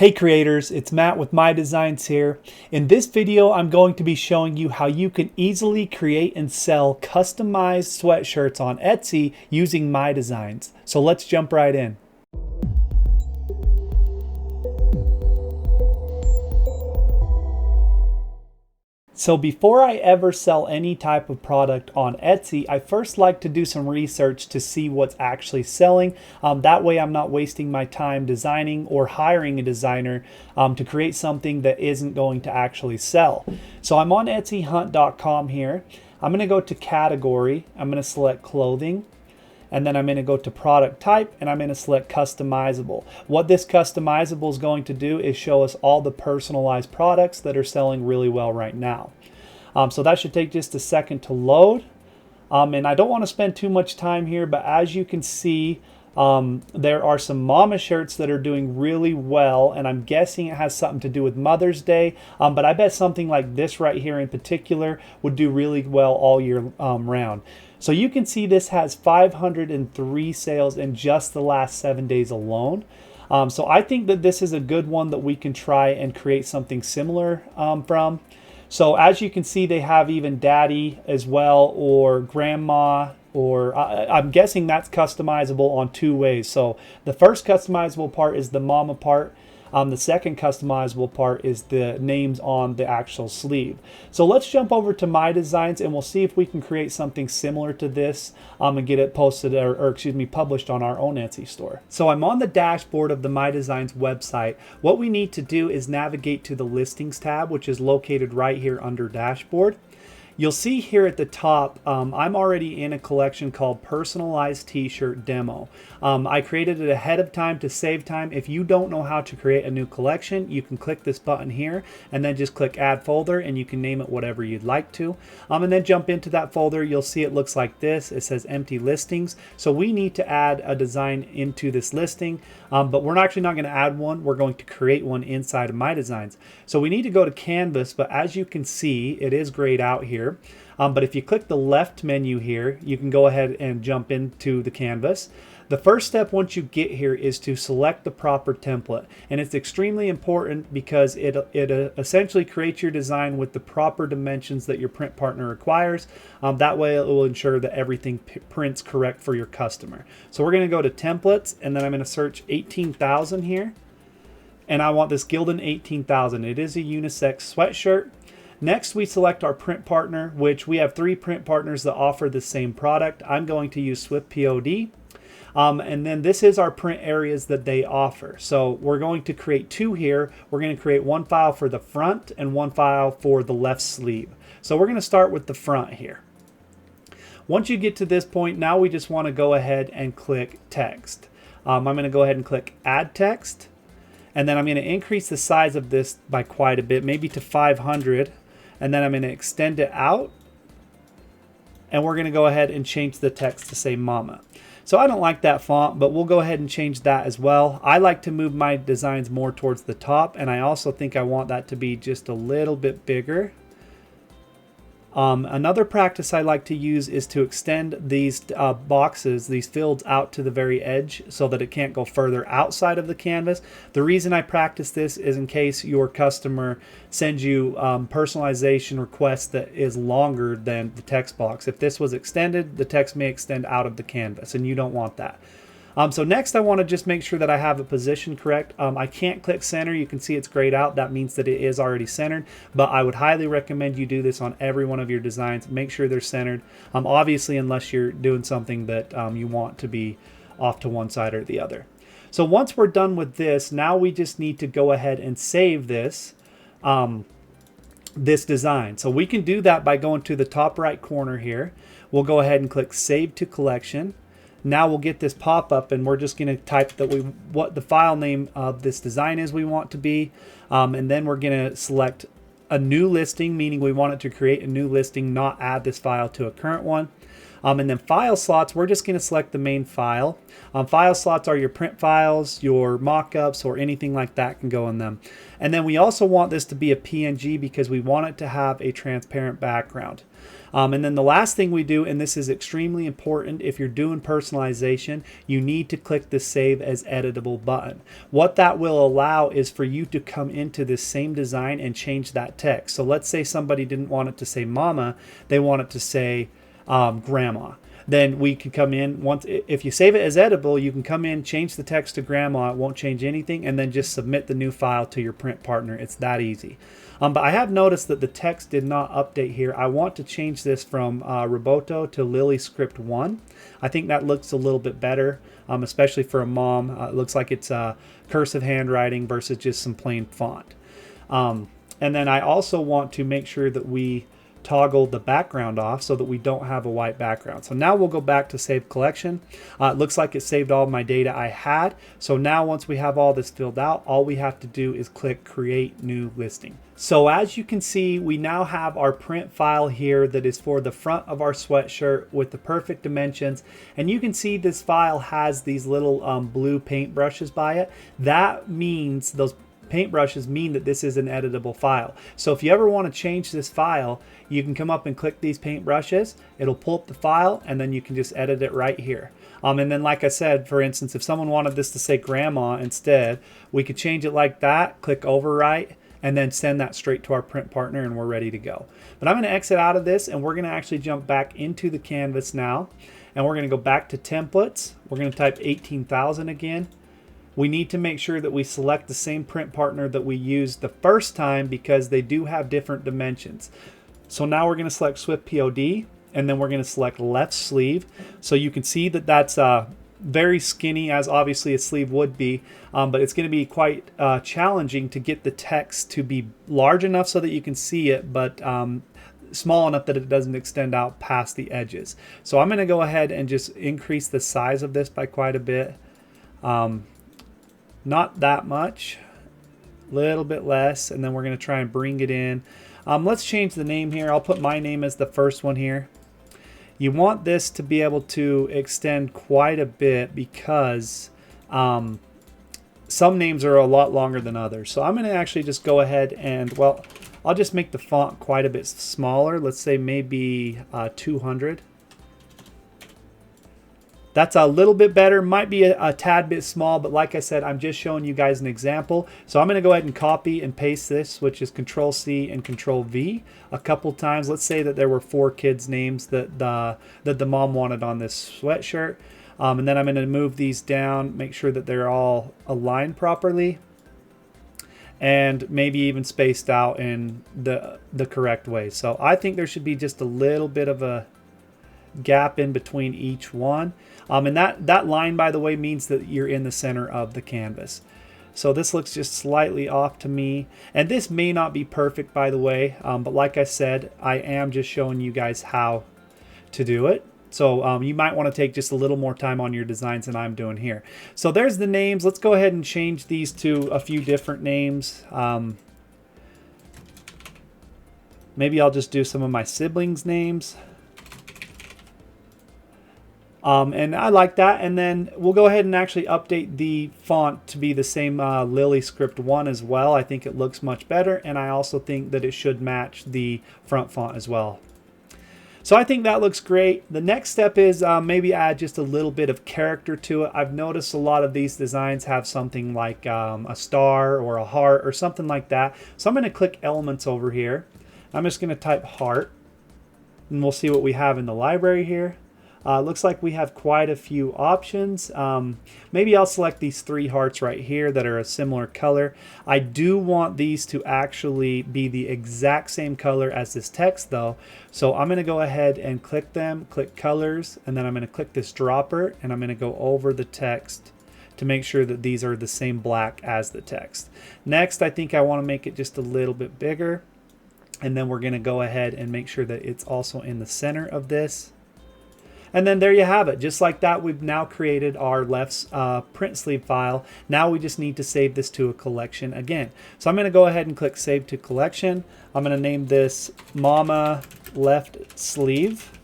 Hey creators, it's Matt with MyDesigns here. In this video, I'm going to be showing you how you can easily create and sell customized sweatshirts on Etsy using MyDesigns. So let's jump right in. So before I ever sell any type of product on Etsy, I first like to do some research to see what's actually selling. That way I'm not wasting my time designing or hiring a designer to create something that isn't going to actually sell. So I'm on etsyhunt.com here. I'm going to go to category. I'm going to select clothing. And then I'm going to go to product type and I'm going to select customizable. What this customizable is going to do is show us all the personalized products that are selling really well right now. So that should take just a second to load. And I don't want to spend too much time here, but as you can see, there are some mama shirts that are doing really well, and I'm guessing it has something to do with Mother's Day, but I bet something like this right here in particular would do really well all year round. So you can see this has 503 sales in just the last 7 days alone. So I think that this is a good one that we can try and create something similar from. So as you can see, they have even daddy as well, or grandma, or I'm guessing that's customizable on two ways. So the first customizable part is the mama part. The second customizable part is the names on the actual sleeve. So let's jump over to MyDesigns and we'll see if we can create something similar to this and get it posted or excuse me, published on our own Etsy store. So I'm on the dashboard of the MyDesigns website. What we need to do is navigate to the listings tab, which is located right here under dashboard. You'll see here at the top, I'm already in a collection called Personalized T-Shirt Demo. I created it ahead of time to save time. If you don't know how to create a new collection, you can click this button here and then just click Add Folder and you can name it whatever you'd like to. And then jump into that folder. You'll see it looks like this. It says Empty Listings. So we need to add a design into this listing, but we're actually not going to add one. We're going to create one inside of MyDesigns. So we need to go to Canvas, but as you can see, it is grayed out here. But if you click the left menu here, you can go ahead and jump into the canvas. The first step once you get here is to select the proper template. And it's extremely important because it essentially creates your design with the proper dimensions that your print partner requires. That way it will ensure that everything prints correct for your customer. So we're going to go to templates and then I'm going to search 18,000 here. And I want this Gildan 18,000. It is a unisex sweatshirt. Next, we select our print partner, which we have 3 print partners that offer the same product. I'm going to use Swift POD. And then this is our print areas that they offer. So we're going to create 2 here. We're going to create one file for the front and one file for the left sleeve. So we're going to start with the front here. Once you get to this point, now we just want to go ahead and click text. I'm going to go ahead and click Add Text. And then I'm going to increase the size of this by quite a bit, maybe to 500. And then I'm going to extend it out. And we're going to go ahead and change the text to say mama. So I don't like that font, but we'll go ahead and change that as well. I like to move my designs more towards the top. And I also think I want that to be just a little bit bigger. Another practice I like to use is to extend these boxes, these fields out to the very edge so that it can't go further outside of the canvas. The reason I practice this is in case your customer sends you personalization requests that is longer than the text box. If this was extended, the text may extend out of the canvas and you don't want that. So next I want to just make sure that I have it positioned correct. I can't click center. You can see it's grayed out. That means that it is already centered, but I would highly recommend you do this on every one of your designs. Make sure they're centered, obviously unless you're doing something that you want to be off to one side or the other. So once we're done with this, now we just need to go ahead and save this this design. So we can do that by going to the top right corner here. We'll go ahead and click Save to Collection. Now we'll get this pop-up and we're just going to type that what the file name of this design is we want to be. And then we're going to select a new listing, meaning we want it to create a new listing, not add this file to a current one. And then file slots, we're just going to select the main file. File slots are your print files, your mockups, or anything like that can go in them. And then we also want this to be a PNG because we want it to have a transparent background. And then the last thing we do, and this is extremely important if you're doing personalization, you need to click the Save as Editable button. What that will allow is for you to come into this same design and change that text. So let's say somebody didn't want it to say mama, they want it to say grandma. Then we can come in, once if you save it as editable, you can come in, change the text to grandma, it won't change anything, and then just submit the new file to your print partner. It's that easy. But I have noticed that the text did not update here. I want to change this from Roboto to Lily Script 1. I think that looks a little bit better, especially for a mom. It looks like it's cursive handwriting versus just some plain font. And then I also want to make sure that we toggle the background off so that we don't have a white background. So now we'll go back to Save Collection. It looks like it saved all my data I had. So now once we have all this filled out, all we have to do is click Create New Listing. So as you can see, we now have our print file here that is for the front of our sweatshirt with the perfect dimensions. And you can see this file has these little blue paint brushes by it. That means those paintbrushes mean that this is an editable file. So if you ever want to change this file, you can come up and click these paintbrushes. It'll pull up the file and then you can just edit it right here. And then like I said, for instance, if someone wanted this to say grandma instead, we could change it like that, click overwrite, and then send that straight to our print partner and we're ready to go. But I'm going to exit out of this and we're going to actually jump back into the canvas now. And we're going to go back to templates. We're going to type 18,000 again. We need to make sure that we select the same print partner that we used the first time because they do have different dimensions. So now we're going to select Swift POD and then we're going to select left sleeve. So you can see that that's very skinny, as obviously a sleeve would be, but it's going to be quite challenging to get the text to be large enough so that you can see it, but small enough that it doesn't extend out past the edges. So I'm going to go ahead and just increase the size of this by quite a bit. Not that much, a little bit less, and then we're going to try and bring it in. Let's change the name here. I'll put my name as the first one here. You want this to be able to extend quite a bit because some names are a lot longer than others. So I'm going to actually just go ahead and, well, I'll just make the font quite a bit smaller. Let's say maybe 200. That's a little bit better, might be a tad bit small, but like I said, I'm just showing you guys an example. So I'm going to go ahead and copy and paste this, which is Control C and Control V a couple times. Let's say that there were 4 kids' names that the mom wanted on this sweatshirt. And then I'm going to move these down, make sure that they're all aligned properly, and maybe even spaced out in the correct way. So I think there should be just a little bit of a gap in between each one. And that line, by the way, means that you're in the center of the canvas. So this looks just slightly off to me. And this may not be perfect, by the way, but like I said, I am just showing you guys how to do it. So you might want to take just a little more time on your designs than I'm doing here. So there's the names. Let's go ahead and change these to a few different names. Maybe I'll just do some of my siblings' names. And I like that. And then we'll go ahead and actually update the font to be the same Lily Script 1 as well. I think it looks much better, and I also think that it should match the front font as well. So I think that looks great. The next step is maybe add just a little bit of character to it. I've noticed a lot of these designs have something like a star or a heart or something like that. So I'm going to click Elements over here. I'm just going to type heart, and we'll see what we have in the library here. Looks like we have quite a few options. Maybe I'll select these 3 hearts right here that are a similar color. I do want these to actually be the exact same color as this text though. So I'm going to go ahead and click them, click colors, and then I'm going to click this dropper and I'm going to go over the text to make sure that these are the same black as the text. Next, I think I want to make it just a little bit bigger. And then we're going to go ahead and make sure that it's also in the center of this. And then there you have it. Just like that, we've now created our left print sleeve file. Now we just need to save this to a collection again. So I'm going to go ahead and click Save to Collection. I'm going to name this Mama Left Sleeve.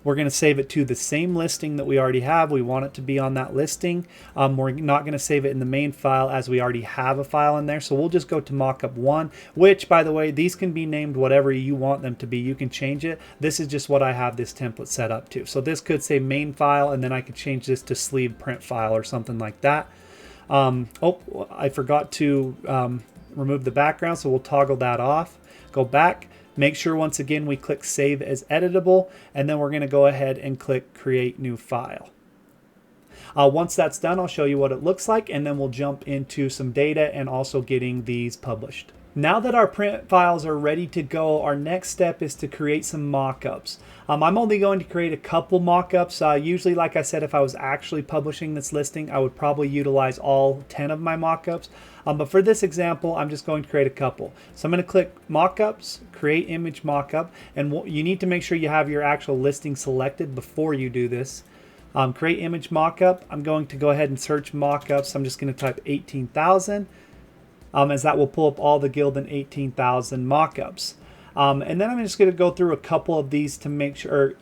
We're going to save it to the same listing that we already have. We want it to be on that listing. We're not going to save it in the main file as we already have a file in there. So we'll just go to mockup 1, which, by the way, these can be named whatever you want them to be. You can change it. This is just what I have this template set up to. So this could say main file, and then I could change this to sleeve print file or something like that. Oh, I forgot to remove the background, so we'll toggle that off. Go back. Make sure once again we click Save as Editable, and then we're going to go ahead and click Create New File. Once that's done, I'll show you what it looks like, and then we'll jump into some data and also getting these published. Now that our print files are ready to go, our next step is to create some mockups. I'm only going to create a couple mockups. Usually, like I said, if I was actually publishing this listing, I would probably utilize all 10 of my mockups. But for this example, I'm just going to create a couple. So I'm going to click Mockups, Create Image Mockup, and you need to make sure you have your actual listing selected before you do this. Create Image Mockup. I'm going to go ahead and search mockups. I'm just going to type 18,000, as that will pull up all the Gildan 18,000 mockups. And then I'm just going to go through a couple of these to make sure,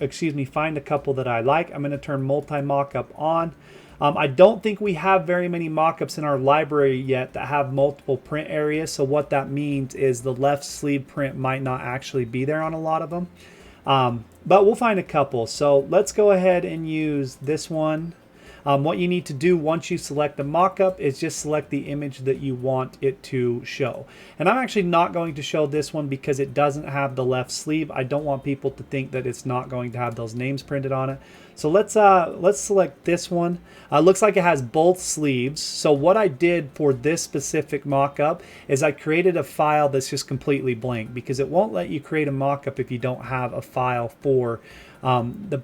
find a couple that I like. I'm going to turn multi-mockup on. I don't think we have very many mockups in our library yet that have multiple print areas. So what that means is the left sleeve print might not actually be there on a lot of them. But we'll find a couple. So let's go ahead and use this one. What you need to do once you select the mockup is just select the image that you want it to show. And I'm actually not going to show this one because it doesn't have the left sleeve. I don't want people to think that it's not going to have those names printed on it. So let's select this one. Looks like it has both sleeves. So what I did for this specific mockup is I created a file that's just completely blank, because it won't let you create a mockup if you don't have a file for the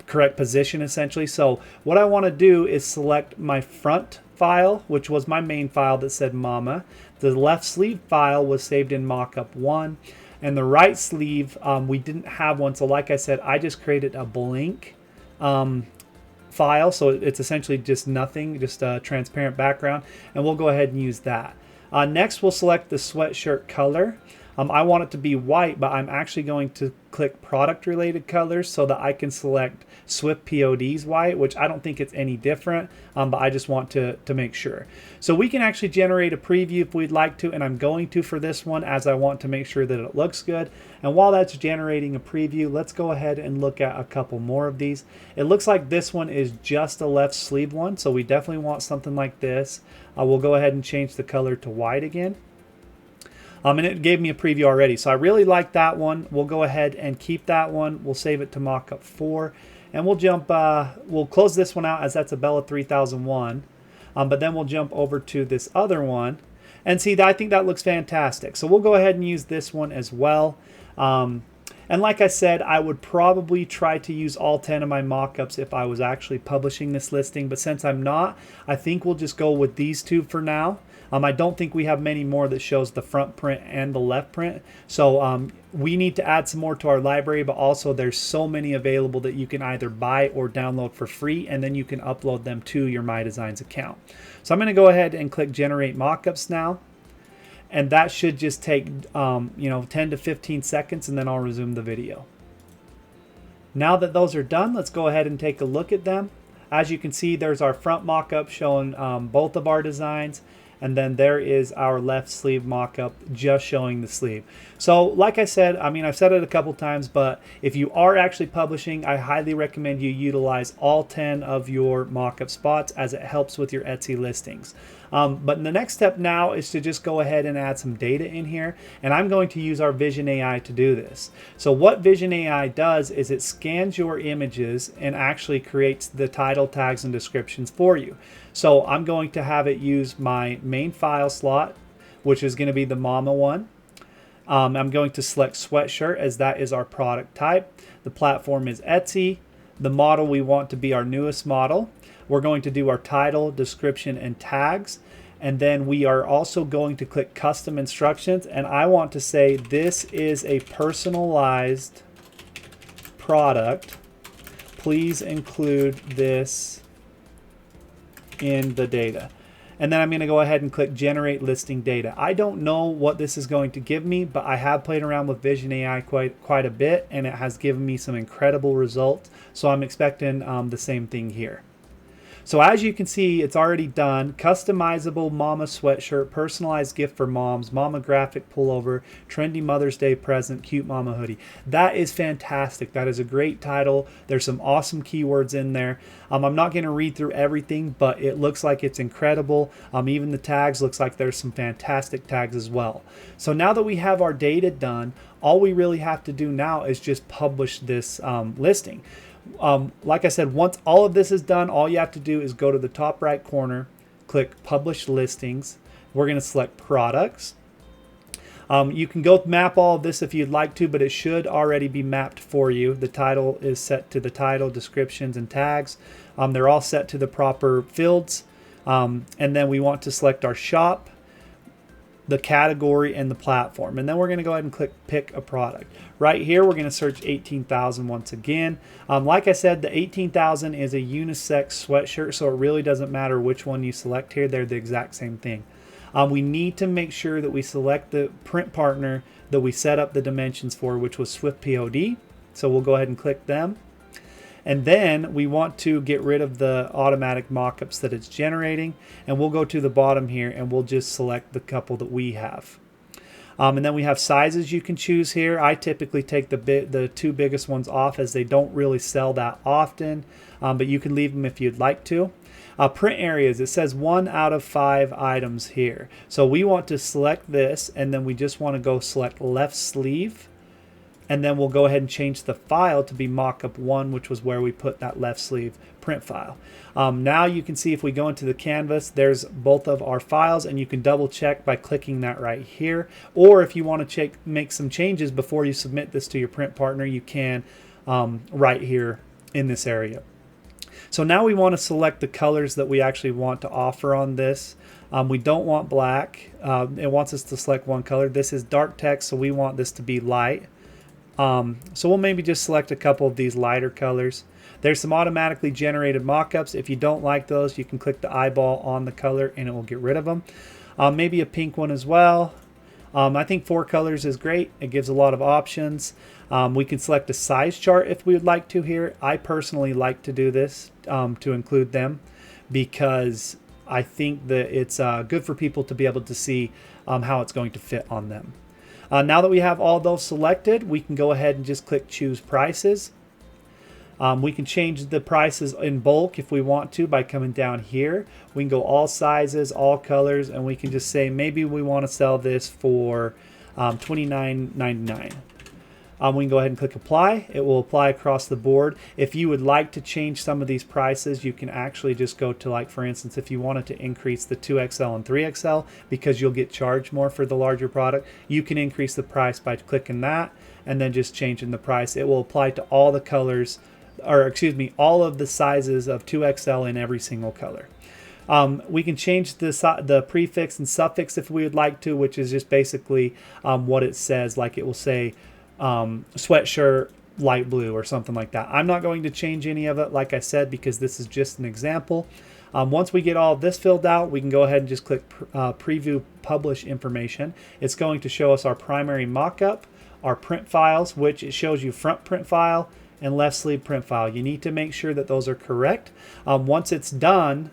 correct position, essentially. So what I want to do is select my front file, which was my main file that said mama. The left sleeve file was saved in mockup 1, and the right sleeve, we didn't have one. So like I said, I just created a blank file. So it's essentially just nothing, just a transparent background, and we'll go ahead and use that. Next, we'll select the sweatshirt color. I want it to be white, but I'm actually going to click product related colors so that I can select Swift POD's white, which I don't think it's any different, but I just want to make sure. So we can actually generate a preview if we'd like to, and I'm going to for this one, as I want to make sure that it looks good. And while that's generating a preview, let's go ahead and look at a couple more of these. It looks like this one is just a left sleeve one, so we definitely want something like this. We'll go ahead and change the color to white again. And it gave me a preview already. So I really like that one. We'll go ahead and keep that one. We'll save it to mockup 4. And we'll jump, we'll close this one out as that's a Bella 3001. But then we'll jump over to this other one. And see, I think that looks fantastic. So we'll go ahead and use this one as well. And like I said, I would probably try to use all 10 of my mockups if I was actually publishing this listing. But since I'm not, I think we'll just go with these two for now. I don't think we have many more that shows the front print and the left print. So we need to add some more to our library, but also there's so many available that you can either buy or download for free, and then you can upload them to your MyDesigns account. So I'm going to go ahead and click Generate Mockups now. And that should just take 10 to 15 seconds, and then I'll resume the video. Now that those are done, let's go ahead and take a look at them. As you can see, there's our front mockup showing both of our designs. And then there is our left sleeve mockup just showing the sleeve. So like I said, I've said it a couple times, but if you are actually publishing, I highly recommend you utilize all 10 of your mockup spots, as it helps with your Etsy listings. But the next step now is to just go ahead and add some data in here. And I'm going to use our Vision AI to do this. So what Vision AI does is it scans your images and actually creates the title, tags, and descriptions for you. So I'm going to have it use my main file slot, which is going to be the mama one. I'm going to select sweatshirt, as that is our product type. The platform is Etsy. The model we want to be our newest model. We're going to do our title, description, and tags. And then we are also going to click custom instructions. And I want to say this is a personalized product. Please include this in the data. And then I'm going to go ahead and click generate listing data. I don't know what this is going to give me, but I have played around with Vision AI quite a bit, and it has given me some incredible results. So I'm expecting the same thing here. So as you can see, it's already done. Customizable mama sweatshirt, personalized gift for moms, mama graphic pullover, trendy Mother's Day present, cute mama hoodie. That is fantastic. That is a great title. There's some awesome keywords in there. I'm not going to read through everything, but it looks like it's incredible. Even the tags looks like there's some fantastic tags as well. So now that we have our data done, all we really have to do now is just publish this listing. Like I said, once all of this is done, all you have to do is go to the top right corner, click Publish Listings. We're going to select Products. You can go map all of this if you'd like to, but it should already be mapped for you. The title is set to the title, descriptions, and tags. They're all set to the proper fields. And then we want to select our shop, the category, and the platform. And then we're going to go ahead and click Pick a Product. Right here, we're going to search 18,000 once again. Like I said, the 18,000 is a unisex sweatshirt, so it really doesn't matter which one you select here. They're the exact same thing. We need to make sure that we select the print partner that we set up the dimensions for, which was SwiftPOD. So we'll go ahead and click them. And then we want to get rid of the automatic mockups that it's generating. And we'll go to the bottom here and we'll just select the couple that we have. And then we have sizes you can choose here. I typically take the two biggest ones off as they don't really sell that often, but you can leave them if you'd like to. Print areas, it says 1 out of 5 items here. So we want to select this, and then we just want to go select left sleeve. And then we'll go ahead and change the file to be mockup 1, which was where we put that left sleeve print file. Now you can see if we go into the canvas, there's both of our files, and you can double check by clicking that right here. Or if you want to make some changes before you submit this to your print partner, you can right here in this area. So now we want to select the colors that we actually want to offer on this. We don't want black. It wants us to select one color. This is dark text, so we want this to be light. So we'll maybe just select a couple of these lighter colors. There's some automatically generated mockups. If you don't like those, you can click the eyeball on the color and it will get rid of them. Maybe a pink one as well. I think 4 colors is great. It gives a lot of options. We can select a size chart if we would like to here. I personally like to do this to include them because I think that it's good for people to be able to see how it's going to fit on them. Now that we have all those selected, we can go ahead and just click Choose Prices. We can change the prices in bulk if we want to by coming down here. We can go all sizes, all colors, and we can just say maybe we want to sell this for $29.99. We can go ahead and click Apply. It will apply across the board. If you would like to change some of these prices, you can actually just go to, like, for instance, if you wanted to increase the 2XL and 3XL because you'll get charged more for the larger product, you can increase the price by clicking that and then just changing the price. It will apply to all the colors, or excuse me, all of the sizes of 2XL in every single color. We can change the prefix and suffix if we would like to, which is just basically what it says. Like it will say sweatshirt light blue or something like that. I'm not going to change any of it, like I said, because this is just an example. Once we get all of this filled out, we can go ahead and just click Preview Publish Information. It's going to show us our primary mockup, our print files, which it shows you front print file and left sleeve print file. You need to make sure that those are correct. Once it's done,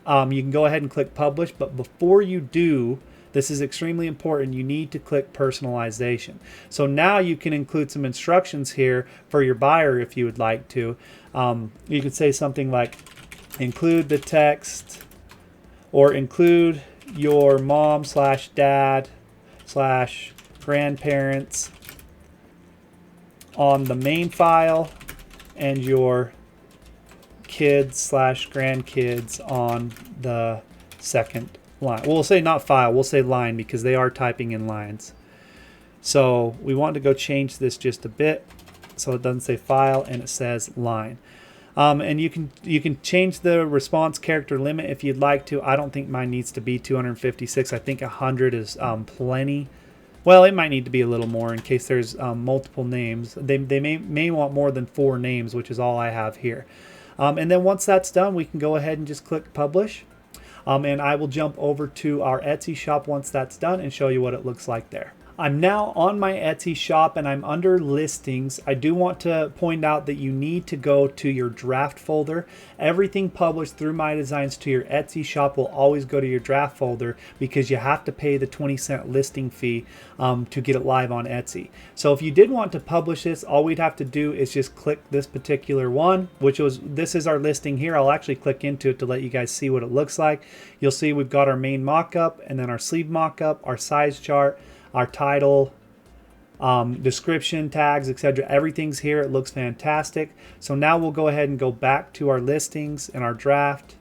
you can go ahead and click Publish, but before you do, this is extremely important, you need to click Personalization. So now you can include some instructions here for your buyer if you would like to. You could say something like, include the text, or include your mom / dad / grandparents on the main file and your kids / grandkids on the second line. Well, we'll say not file, we'll say line because they are typing in lines. So we want to go change this just a bit so it doesn't say file and it says line. And you can change the response character limit if you'd like to. I don't think mine needs to be 256. I think 100 is plenty. Well, it might need to be a little more in case there's multiple names. They may want more than 4 names, which is all I have here. And then once that's done, we can go ahead and just click Publish. And I will jump over to our Etsy shop once that's done and show you what it looks like there. I'm now on my Etsy shop and I'm under listings. I do want to point out that you need to go to your draft folder. Everything published through MyDesigns to your Etsy shop will always go to your draft folder because you have to pay the 20-cent listing fee to get it live on Etsy. So if you did want to publish this, all we'd have to do is just click this particular one, this is our listing here. I'll actually click into it to let you guys see what it looks like. You'll see we've got our main mock-up and then our sleeve mock-up, our size chart, our title, description, tags, etc. Everything's here. It looks fantastic. So now we'll go ahead and go back to our listings and our draft.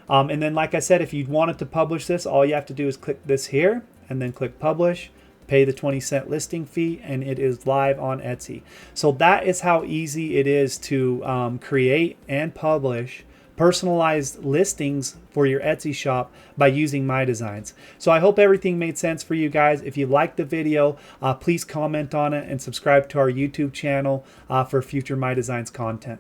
And then, like I said, if you wanted to publish this, all you have to do is click this here and then click publish, pay the 20-cent listing fee, and it is live on Etsy. So that is how easy it is to create and publish personalized listings for your Etsy shop by using MyDesigns. So I hope everything made sense for you guys. If you liked the video, please comment on it and subscribe to our YouTube channel for future MyDesigns content.